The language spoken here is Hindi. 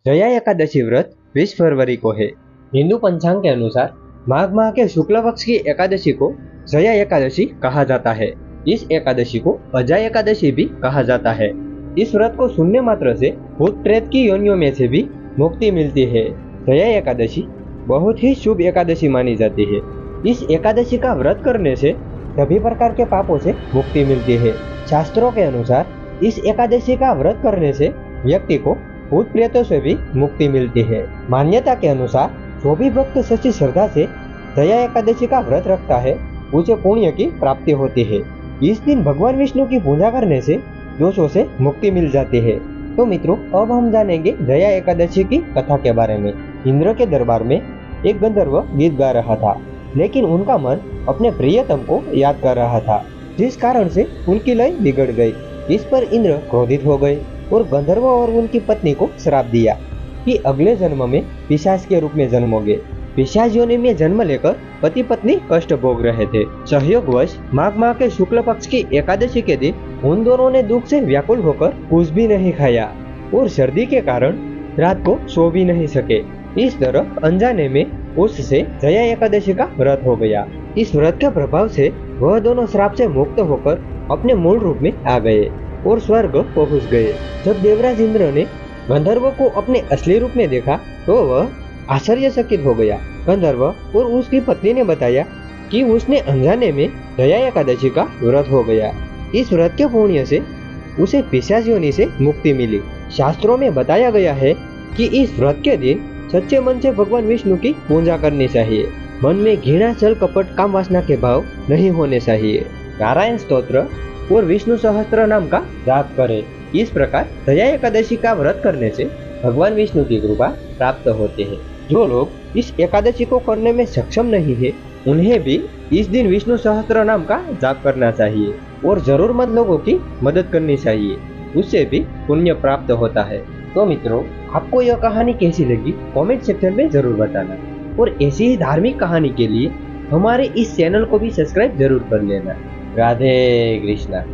जया एकादशी व्रत 20 फरवरी को है। हिंदू पंचांग के अनुसार माघ माह के शुक्ल पक्ष की एकादशी को जया एकादशी कहा जाता है। इस एकादशी को अजय एकादशी भी कहा जाता है। इस व्रत को सुनने मात्र से भूत प्रेत की योनियों में से भी मुक्ति मिलती है। जया एकादशी बहुत ही शुभ एकादशी मानी जाती है। इस एकादशी का व्रत करने से सभी प्रकार के पापों से मुक्ति मिलती है। शास्त्रों के अनुसार इस एकादशी का व्रत करने से व्यक्ति को भूत प्रेतों से भी मुक्ति मिलती है। मान्यता के अनुसार जो भी भक्त सच्ची श्रद्धा से जया एकादशी का व्रत रखता है उसे पुण्य की प्राप्ति होती है। इस दिन भगवान विष्णु की पूजा करने से दोषों से मुक्ति मिल जाती है। तो मित्रों, अब हम जानेंगे जया एकादशी की कथा के बारे में। इंद्र के दरबार में एक गंधर्व गीत गा रहा था, लेकिन उनका मन अपने प्रियतम को याद कर रहा था, जिस कारण से उनकी लय बिगड़ गई। इस पर इंद्र क्रोधित हो गए और गंधर्व और उनकी पत्नी को श्राप दिया कि अगले जन्म में पिशाच के रूप में जन्मोगे। पिशाच योनि में जन्म लेकर पति पत्नी कष्ट भोग रहे थे। सहयोगवश माघ माह के शुक्ल पक्ष की एकादशी के दिन उन दोनों ने दुख से व्याकुल होकर कुछ भी नहीं खाया और सर्दी के कारण रात को सो भी नहीं सके। इस तरह अनजाने में उससे जया एकादशी का व्रत हो गया। इस व्रत के प्रभाव से वह दोनों श्राप से मुक्त होकर अपने मूल रूप में आ गए और स्वर्ग पहुंच गए। जब देवराज इंद्र ने गंधर्व को अपने असली रूप में देखा तो वह आश्चर्यचकित हो गया। गंधर्व और उसकी पत्नी ने बताया कि उसने अनजाने में जया एकादशी का व्रत हो गया। इस व्रत के पुण्य से उसे पिशाच योनि से मुक्ति मिली। शास्त्रों में बताया गया है कि इस व्रत के दिन सच्चे मन से भगवान विष्णु की पूजा करनी चाहिए। मन में घृणा, छल, कपट, काम वासना के भाव नहीं होने चाहिए। नारायण स्तोत्र और विष्णु सहस्त्र नाम का जाप करें। इस प्रकार जया एकादशी का व्रत करने से भगवान विष्णु की कृपा प्राप्त होती है। जो लोग इस एकादशी को करने में सक्षम नहीं है उन्हें भी इस दिन विष्णु सहस्त्र नाम का जाप करना चाहिए और जरूरतमंद लोगों की मदद करनी चाहिए, उससे भी पुण्य प्राप्त होता है। तो मित्रों, आपको यह कहानी कैसी लगी कमेंट सेक्शन में जरूर बताना और ऐसी ही धार्मिक कहानी के लिए हमारे इस चैनल को भी सब्सक्राइब जरूर कर लेना। राधे कृष्णा।